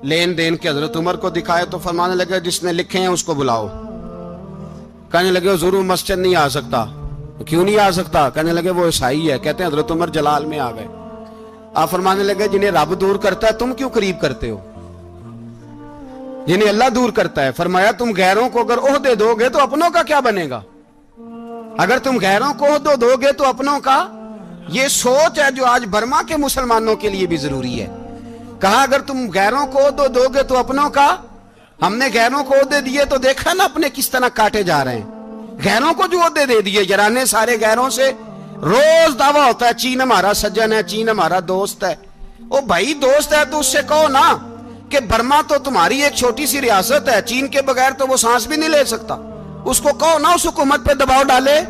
S1: لین دین کے حضرت عمر کو دکھائے تو فرمانے لگے جس نے لکھے ہیں اس کو بلاؤ۔ کہنے لگے ضرور مسجد نہیں آ سکتا۔ کیوں نہیں آ سکتا؟ کہنے لگے وہ عیسائی ہے۔ کہتے ہیں حضرت عمر جلال میں آ گئے۔ آپ فرمانے لگے جنہیں رب دور کرتا ہے تم کیوں قریب کرتے ہو؟ جنہیں اللہ دور کرتا ہے۔ فرمایا تم غیروں کو اگر عہدے دو گے تو اپنوں کا کیا بنے گا؟ اگر تم غیروں کو عہدے دو گے تو اپنوں کا۔ یہ سوچ ہے جو آج برما کے مسلمانوں کے لیے بھی ضروری ہے۔ کہا اگر تم غیروں کو عہدے دو گے تو اپنوں کا۔ ہم نے غیروں کو عہدے دیے تو دیکھا نا اپنے کس طرح کاٹے جا رہے ہیں۔ غیروں کو جو عہدے دے دیے یارانے سارے غیروں سے، روز دعویٰ ہوتا ہے چین ہمارا سجن ہے، چین ہمارا دوست ہے۔ او بھائی دوست ہے تو اس سے کہو نا کہ برما تو تمہاری ایک چھوٹی سی ریاست ہے، چین کے بغیر تو وہ سانس بھی نہیں لے سکتا۔ اس کو کہو نا اس حکومت پہ دباؤ ڈالے۔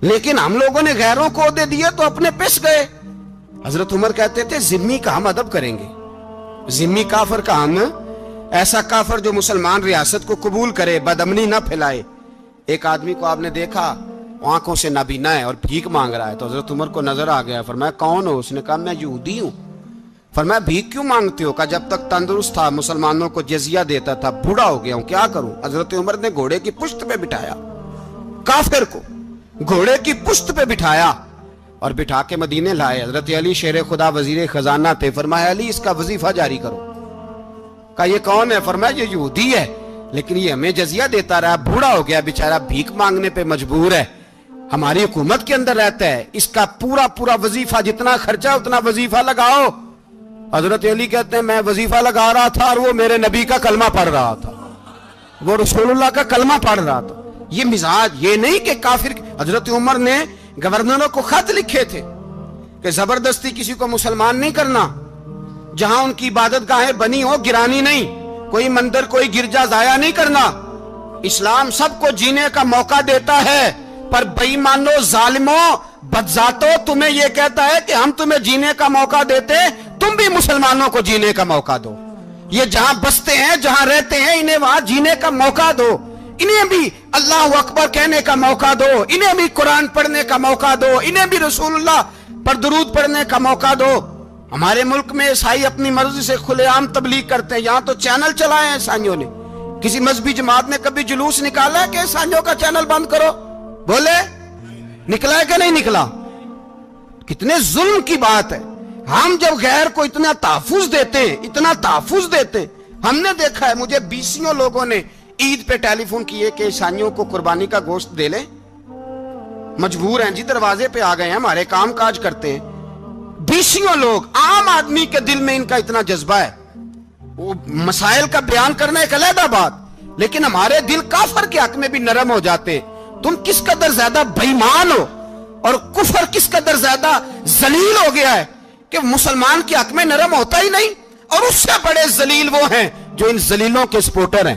S1: لیکن ہم لوگوں نے غیروں کو عہدے دیے تو اپنے پس گئے۔ حضرت عمر کہتے تھے ذمی کا ہم ادب کریں گے، ذمی کافر کا ہم، ایسا کافر جو مسلمان ریاست کو قبول کرے، بدامنی نہ پھیلائے۔ ایک آدمی کو آپ نے دیکھا آنکھوں سے نابینا ہے اور بھیک مانگ رہا ہے، تو حضرت عمر کو نظر آ گیا۔ فرمایا کون ہو؟ اس نے کہا میں یہودی ہوں۔ فرمایا بھیک کیوں مانگتے ہو؟ کہا جب تک تندرست تھا مسلمانوں کو جزیہ دیتا تھا، بوڑھا ہو گیا ہوں کیا کروں؟ حضرت عمر نے گھوڑے کی پشت پہ بٹھایا، کافر کو گھوڑے کی پشت پہ بٹھایا اور بٹھا کے مدینے لائے۔ حضرت علی شیر خدا وزیر خزانہ تھے۔ فرمایا علی اس کا وظیفہ جاری کرو۔ کہا یہ کون ہے؟ فرمایا یہ یہودی ہے لیکن یہ ہمیں جزیہ دیتا رہا، بوڑھا ہو گیا بیچارہ، بھیک مانگنے پہ مجبور ہے، ہماری حکومت کے اندر رہتا ہے، اس کا پورا وظیفہ جتنا خرچہ اتنا وظیفہ لگاؤ۔ حضرت علی کہتے ہیں میں وظیفہ لگا رہا تھا اور وہ میرے نبی کا کلمہ پڑھ رہا تھا، وہ رسول اللہ کا کلمہ پڑھ رہا تھا۔ یہ مزاج، یہ نہیں کہ کافر۔ حضرت عمر نے گورنروں کو خط لکھے تھے کہ زبردستی کسی کو مسلمان نہیں کرنا، جہاں ان کی عبادت گاہیں بنی ہو گرانی نہیں، کوئی مندر کوئی گرجا ضائع نہیں کرنا۔ اسلام سب کو جینے کا موقع دیتا ہے، پر بے ایمانو ظالموں بدذاتو تمہیں یہ کہتا ہے کہ ہم تمہیں جینے کا موقع دیتے، تم بھی مسلمانوں کو جینے کا موقع دو۔ یہ جہاں بستے ہیں جہاں رہتے ہیں انہیں وہاں جینے کا موقع دو، انہیں بھی اللہ اکبر کہنے کا موقع دو، انہیں بھی قرآن پڑھنے کا موقع دو، انہیں بھی رسول اللہ پر درود پڑھنے کا موقع دو۔ ہمارے ملک میں عیسائی اپنی مرضی سے کھلے عام تبلیغ کرتے ہیں، یہاں تو چینل چلائے ہیں عیسائیوں نے۔ کسی مذہبی جماعت نے کبھی جلوس نکالا ہے کہ عیسائیوں کا چینل بند کرو؟ بولے نکلا ہے کہ نہیں نکلا؟ کتنے ظلم کی بات ہے۔ ہم جب غیر کو اتنا تحفظ دیتے ہیں، اتنا تحفظ دیتے ہیں، ہم نے دیکھا ہے، مجھے 20 لوگوں نے عید پہ ٹیلی فون کیے کہ عیسائیوں کو قربانی کا گوشت دے لیں، مجبور ہیں جی، دروازے پہ آ گئے ہیں، ہمارے کام کاج کرتے ہیں۔ 20 لوگ، عام آدمی کے دل میں ان کا اتنا جذبہ ہے، وہ مسائل کا بیان کرنا ایک علیحدہ بات، لیکن ہمارے دل کافر کے حق میں بھی نرم ہو جاتے۔ تم کس قدر زیادہ بے ایمان ہو اور کفر کس قدر زیادہ ذلیل ہو گیا ہے کہ مسلمان کے حق میں نرم ہوتا ہی نہیں۔ اور اس سے بڑے ذلیل وہ ہیں جو ان ذلیلوں کے سپورٹر ہیں،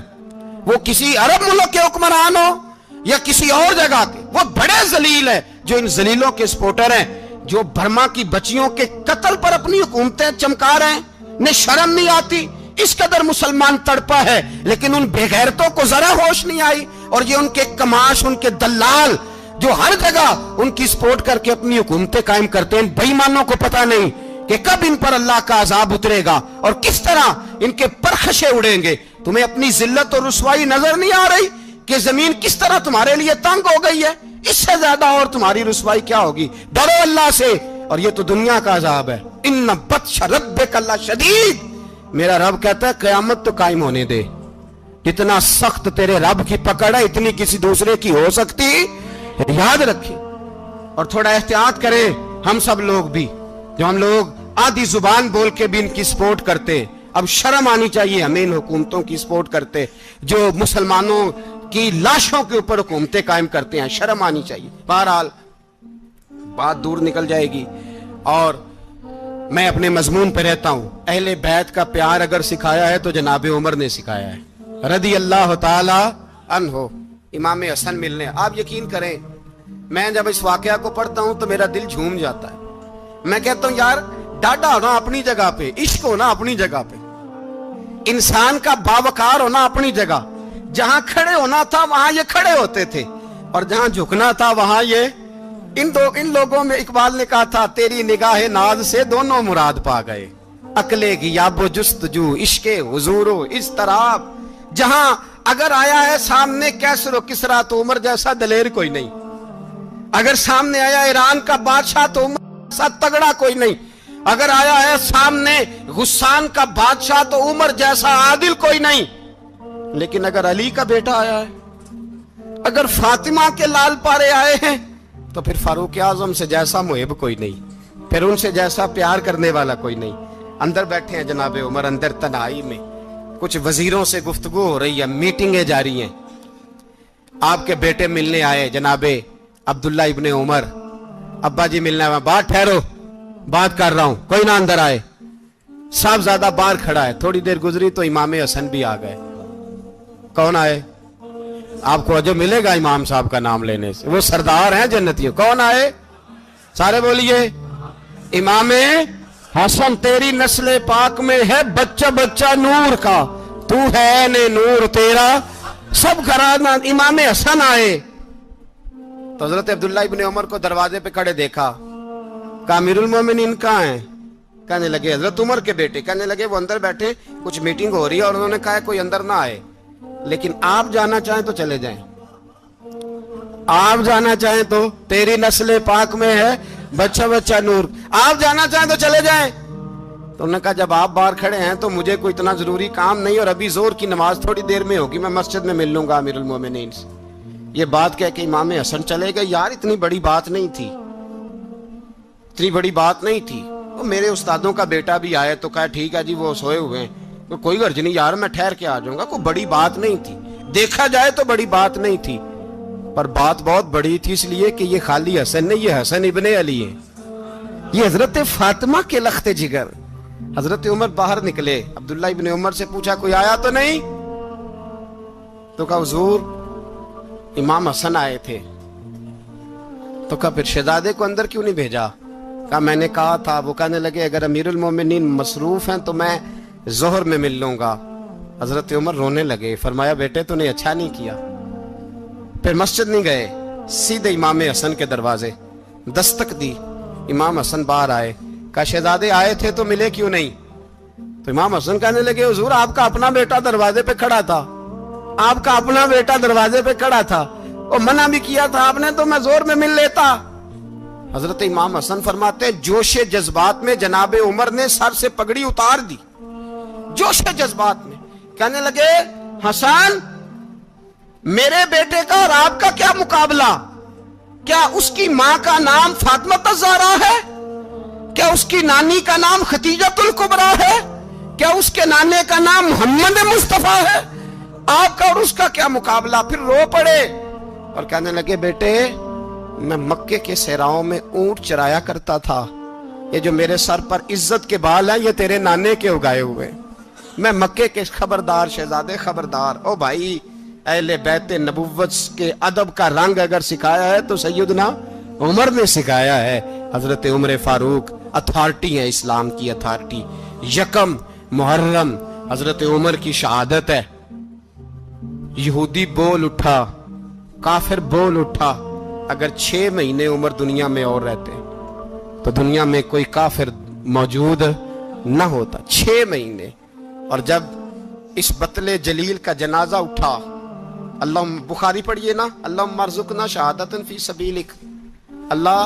S1: وہ کسی عرب ملک کے حکمران ہو یا کسی اور جگہ کے، وہ بڑے ذلیل ہیں جو ان ذلیلوں کے سپورٹر ہیں، جو برما کی بچیوں کے قتل پر اپنی حکومتیں چمکا رہے ہیں، انہیں شرم نہیں آتی۔ اس قدر مسلمان تڑپا ہے لیکن ان بے غیرتوں کو ذرا ہوش نہیں آئی، اور یہ ان کے کماش، ان کے دلال جو ہر جگہ ان کی سپورٹ کر کے اپنی حکومتیں قائم کرتے ہیں، بے ایمانوں کو پتہ نہیں کہ کب ان پر اللہ کا عذاب اترے گا اور کس طرح ان کے پرخشے اڑیں گے۔ تمہیں اپنی ذلت اور رسوائی نظر نہیں آ رہی کہ زمین کس طرح تمہارے لیے تنگ ہو گئی ہے؟ اس سے زیادہ اور تمہاری رسوائی کیا ہوگی؟ ڈرو اللہ سے، اور یہ تو دنیا کا عذاب ہے. ان بطش ربک لشدید. میرا رب کہتا ہے قیامت تو قائم ہونے دے. جتنا سخت تیرے رب کی پکڑ ہے اتنی کسی دوسرے کی ہو سکتی. یاد رکھیں اور تھوڑا احتیاط کریں ہم سب لوگ بھی, جو ہم لوگ آدھی زبان بول کے بھی ان کی سپورٹ کرتے. اب شرم آنی چاہیے ہمیں ان حکومتوں کی سپورٹ کرتے جو مسلمانوں کی لاشوں کے اوپر حکومتیں قائم کرتے ہیں. شرم آنی چاہیے. بہرحال بات دور نکل جائے گی اور میں اپنے مضمون پہ رہتا ہوں. اہل بیت کا پیار اگر سکھایا ہے تو جناب عمر نے سکھایا ہے رضی اللہ تعالی عنہ. امام حسن ملنے, آپ یقین کریں میں جب اس واقعہ کو پڑھتا ہوں تو میرا دل جھوم جاتا ہے. میں کہتا ہوں یار ڈاڈا ہونا اپنی جگہ پہ, عشق ہونا اپنی جگہ پہ, انسان کا باوقار ہونا اپنی جگہ. جہاں کھڑے ہونا تھا وہاں یہ کھڑے ہوتے تھے اور جہاں جھکنا تھا وہاں یہ. ان لوگوں میں اقبال نے کہا تھا تیری نگاہ ناز سے دونوں مراد پا گئے. عقل غیاب و جستجو, عشق حضور و اضطراب. جہاں اگر آیا ہے سامنے کیسر و کسرا تو عمر جیسا دلیر کوئی نہیں. اگر سامنے آیا ایران کا بادشاہ تو عمر جیسا تگڑا کوئی نہیں. اگر آیا ہے سامنے غسان کا بادشاہ تو عمر جیسا عادل کوئی نہیں. لیکن اگر علی کا بیٹا آیا ہے, اگر فاطمہ کے لال پارے آئے ہیں تو پھر فاروق اعظم سے جیسا محب کوئی نہیں, پھر ان سے جیسا پیار کرنے والا کوئی نہیں. اندر بیٹھے ہیں جناب عمر, اندر تنہائی میں کچھ وزیروں سے گفتگو ہو رہی ہے, میٹنگیں جاری ہیں. آپ کے بیٹے ملنے آئے جناب عبداللہ ابن عمر. ابا جی ملنے آئے. بات ٹھہرو, بات کر رہا ہوں, کوئی نہ اندر آئے. صاحب زیادہ باہر کھڑا ہے. تھوڑی دیر گزری تو امام حسن بھی آ گئے. کون آئے؟ آپ کو جو ملے گا امام صاحب کا نام لینے سے, وہ سردار ہیں جنتیوں. کون آئے؟ سارے بولیے. امام حسن تیری نسل پاک میں ہے بچہ بچہ نور کا, تو ہے نے نور تیرا سب گھرانہ. امام حسن آئے تو حضرت عبداللہ ابن عمر کو دروازے پہ کھڑے دیکھا. کہا امیر المومنین کہاں ہیں؟ کہنے لگے حضرت عمر کے بیٹے. کہنے لگے وہ اندر بیٹھے, کچھ میٹنگ ہو رہی ہے اور انہوں نے کہا کوئی اندر نہ آئے, لیکن آپ جانا چاہیں تو چلے جائیں. آپ جانا چاہیں تو تیری نسل پاک میں ہے بچہ بچہ نور, آپ جانا چاہیں تو چلے جائیں. تو انہوں نے کہا جب آپ باہر کھڑے ہیں تو مجھے کوئی اتنا ضروری کام نہیں, اور ابھی زور کی نماز تھوڑی دیر میں ہوگی, میں مسجد میں مل لوں گا امیر المومنین سے. یہ بات کہہ کہ امام حسن چلے گئے. یار اتنی بڑی بات نہیں تھی, اتنی بڑی بات نہیں تھی. وہ میرے استادوں کا بیٹا بھی آئے تو کہا ٹھیک ہے جی وہ سوئے ہوئے ہیں, کوئی غرض نہیں یار میں ٹھہر کے آ جاؤں گا. کوئی بڑی بات نہیں تھی, دیکھا جائے تو بڑی بات نہیں تھی, پر بات بہت بڑی تھی اس لیے کہ یہ خالی حسن نہیں, یہ حسن ابن علی ہے, یہ حضرت فاطمہ کے لخت جگر. حضرت عمر باہر نکلے. عبداللہ ابن عمر سے پوچھا کوئی آیا تو نہیں؟ تو کہا حضور امام حسن آئے تھے. تو کہا پھر شہزادے کو اندر کیوں نہیں بھیجا؟ کہا میں نے کہا تھا. وہ کہنے لگے اگر امیر المومنین مصروف ہیں تو میں ظہر میں مل لوں گا. حضرت عمر رونے لگے. فرمایا بیٹے تو نے اچھا نہیں کیا. پھر مسجد نہیں گئے, سیدھے امام حسن کے دروازے دستک دی. امام حسن باہر آئے. کہا شہزادے آئے تھے تو ملے کیوں نہیں؟ تو امام حسن کہنے لگے حضور آپ کا اپنا بیٹا دروازے پہ کھڑا تھا, آپ کا اپنا بیٹا دروازے پہ کھڑا تھا, اور منع بھی کیا تھا آپ نے تو میں زور میں مل لیتا. حضرت امام حسن فرماتے ہیں جوش جذبات میں جناب عمر نے سر سے پگڑی اتار دی. جوش جذبات میں کہنے لگے حسن میرے بیٹے کا اور آپ کا کیا مقابلہ؟ کیا اس کی ماں کا نام فاطمہ الزہرا ہے؟ کیا اس کی نانی کا نام ختیجۃ الکبریٰ ہے؟ کیا اس کے نانے کا نام محمد مصطفیٰ ہے؟ آپ کا اور اس کا کیا مقابلہ؟ پھر رو پڑے اور کہنے لگے بیٹے میں مکے کے صحراؤں میں اونٹ چرایا کرتا تھا, یہ جو میرے سر پر عزت کے بال ہیں یہ تیرے نانے کے اگائے ہوئے. میں مکے کے خبردار شہزادے خبردار. او بھائی اہل بیت نبوت کے ادب کا رنگ اگر سکھایا ہے تو سیدنا عمر نے سکھایا ہے. حضرت عمر فاروق اتھارٹی ہے, اسلام کی اتھارٹی. یکم محرم حضرت عمر کی شہادت ہے. یہودی بول اٹھا, کافر بول اٹھا. اگر 6 مہینے عمر دنیا میں اور رہتے تو دنیا میں کوئی کافر موجود نہ ہوتا. 6 مہینے. اور جب اس بطل جلیل کا جنازہ اٹھا, اللہ بخاری پڑھیے نا, اللہم ارزقنا شہادتا فی سبیلک, اللہ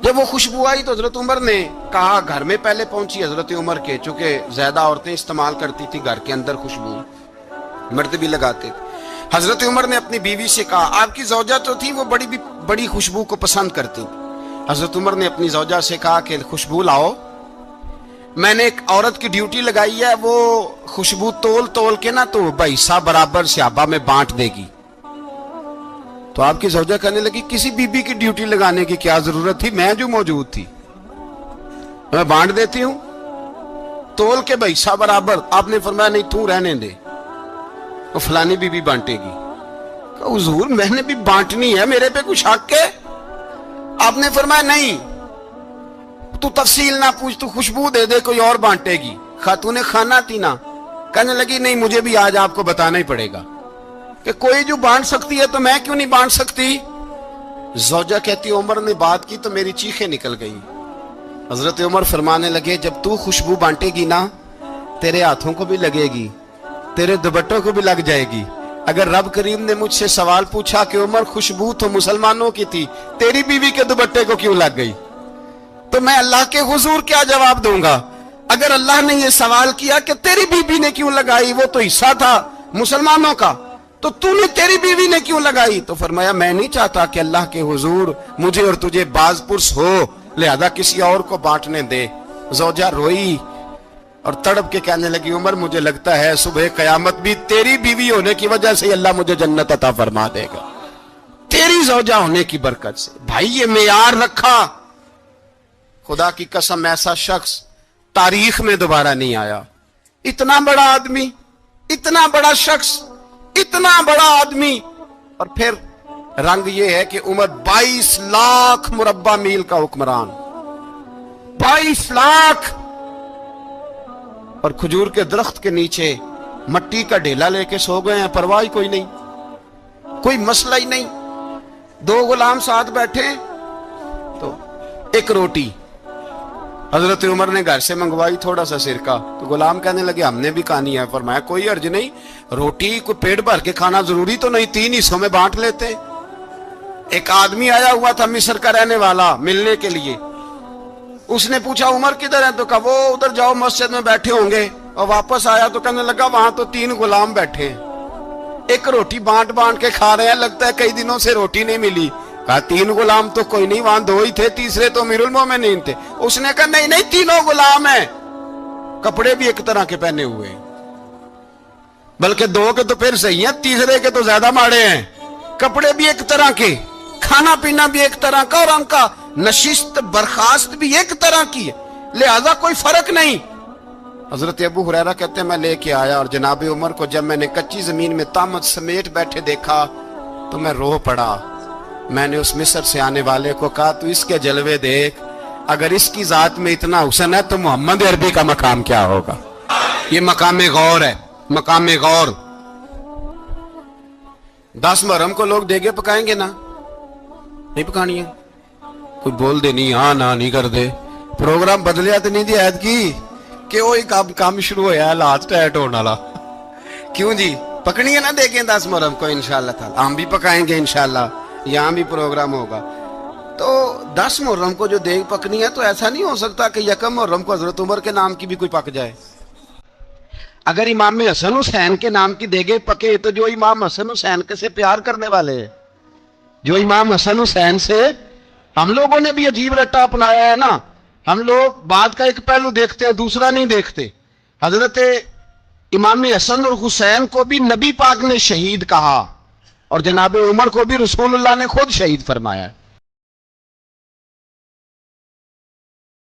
S1: جب وہ خوشبو آئی تو حضرت عمر نے کہا، گھر میں پہلے پہنچی حضرت عمر کے، چونکہ زیادہ عورتیں استعمال کرتی تھی گھر کے اندر خوشبو، مرد بھی لگاتے تھے۔ حضرت عمر نے اپنی بیوی سے کہا، آپ کی زوجہ تو تھی وہ بڑی خوشبو کو پسند کرتی تھی۔ حضرت عمر نے اپنی زوجہ سے کہا کہ خوشبو لاؤ، میں نے ایک عورت کی ڈیوٹی لگائی ہے، وہ خوشبو تول کے نا تو حصہ برابر صحابہ میں بانٹ دے گی۔ تو آپ کی زوجہ کہنے لگی، کسی بی بی کی ڈیوٹی لگانے کی کیا ضرورت تھی، میں جو موجود تھی میں بانٹ دیتی ہوں تول کے حصہ برابر۔ آپ نے فرمایا نہیں، تو رہنے دے، وہ فلانی بی بی بانٹے گی۔ کہا حضور میں نے بھی بانٹنی ہے، میرے پہ کچھ حق ہے؟ آپ نے فرمایا نہیں، تو تفصیل نہ پوچھ، تو خوشبو دے دے، کوئی اور بانٹے گی۔ خاتون خانہ تھی نا، کہنے لگی نہیں مجھے بھی آج آپ کو بتانا ہی پڑے گا کہ کوئی جو بانٹ سکتی ہے تو میں کیوں نہیں بانٹ سکتی؟ زوجہ کہتی عمر نے بات کی تو میری چیخیں نکل گئی۔ حضرت عمر فرمانے لگے، جب تو خوشبو بانٹے گی نا تیرے ہاتھوں کو بھی لگے گی، تیرے دوپٹوں کو بھی لگ جائے گی۔ اگر رب کریم نے مجھ سے سوال پوچھا کہ عمر خوشبو تو مسلمانوں کی تھی، تیری بیوی کے دوپٹے کو کیوں لگ گئی، تو میں اللہ کے حضور کیا جواب دوں گا؟ اگر اللہ نے یہ سوال کیا کہ تیری بیوی نے کیوں لگائی، وہ تو حصہ تھا مسلمانوں کا، تو نے تیری بیوی نے کیوں لگائی؟ تو فرمایا میں نہیں چاہتا کہ اللہ کے حضور مجھے اور تجھے باز پرس ہو، لہذا کسی اور کو بانٹنے دے۔ زوجہ روئی اور تڑپ کے کہنے لگی، عمر مجھے لگتا ہے صبح قیامت بھی تیری بیوی ہونے کی وجہ سے اللہ مجھے جنت عطا فرما دے گا، تیری زوجہ ہونے کی برکت سے۔ بھائی یہ معیار رکھا، خدا کی قسم ایسا شخص تاریخ میں دوبارہ نہیں آیا۔ اتنا بڑا آدمی، اتنا بڑا شخص، اتنا بڑا آدمی، اور پھر رنگ یہ ہے کہ عمر 22 لاکھ مربع میل کا حکمران، 22 لاکھ، اور کھجور کے درخت کے نیچے مٹی کا ڈھیلا لے کے سو گئے ہیں، پرواہ کوئی نہیں، کوئی مسئلہ ہی نہیں۔ 2 غلام ساتھ بیٹھے تو ایک روٹی حضرت عمر نے گھر سے منگوائی، تھوڑا سا سرکہ، تو غلام کہنے لگے ہم نے بھی کھانی ہے۔ فرمایا کوئی حرج نہیں، روٹی کو پیٹ بھر کے کھانا ضروری تو نہیں، 3 حصوں میں بانٹ لیتے۔ ایک آدمی آیا ہوا تھا مصر کا رہنے والا ملنے کے لیے، اس نے پوچھا عمر کدھر ہے، تو کہا وہ ادھر جاؤ مسجد میں بیٹھے ہوں گے، اور واپس آیا تو کہنے لگا وہاں تو 3 غلام بیٹھے ہیں، ایک روٹی بانٹ کے کھا رہے ہیں، لگتا ہے کئی دنوں سے روٹی نہیں ملی۔ کہا 3 غلام تو کوئی نہیں، وہاں 2 ہی تھے، تیسرے تو امیر المومنین تھے۔ اس نے کہا نہیں 3 غلام ہیں، کپڑے بھی ایک طرح کے پہنے ہوئے، بلکہ 2 کے تو پھر صحیح ہیں، تیسرے کے تو زیادہ ماڑے ہیں، کپڑے بھی ایک طرح کے، کھانا پینا بھی ایک طرح کا، اور ان کا نشست برخاست بھی ایک طرح کی ہے، لہذا کوئی فرق نہیں۔ حضرت ابو ہریرہ کہتے ہیں میں لے کے آیا، اور جناب عمر کو جب میں نے کچی زمین میں تامت سمیٹ بیٹھے دیکھا تو میں رو پڑا۔ میں نے اس مصر سے آنے والے کو کہا تو اس کے جلوے دیکھ، اگر اس کی ذات میں اتنا حسن ہے تو محمد عربی کا مقام کیا ہوگا؟ یہ مقام غور ہے، مقام غور۔ 10 محرم کو لوگ دیگے پکائیں گے نا، نہیں پکانی ہے، کوئی بول دے نہیں، ہاں نہ نہیں کر دے، پروگرام بدلیا تو نہیں دی عید کی کہ وہی کام شروع ہوا ہے، لات ٹائٹ ہونے والا، کیوں جی پکنی ہے نا دیکھیں 10 محرم کو انشاءاللہ تعالی، ہم بھی پکائیں گے انشاءاللہ، یہاں بھی پروگرام ہوگا۔ تو 10 محرم کو جو دیگ پکنی ہے تو ایسا نہیں ہو سکتا کہ 1 محرم کو حضرت عمر کے نام کی بھی کوئی پک جائے۔ اگر امام حسن حسین کے نام کی دیگیں پکے تو جو امام حسن حسین کے سے پیار کرنے والے ہیں، جو امام حسن حسین سے، ہم لوگوں نے بھی عجیب رٹا اپنایا ہے نا، ہم لوگ بات کا ایک پہلو دیکھتے ہیں دوسرا نہیں دیکھتے۔ حضرت امام حسن اور حسین کو بھی نبی پاک نے شہید کہا، اور جناب عمر کو بھی رسول اللہ نے خود شہید فرمایا ہے۔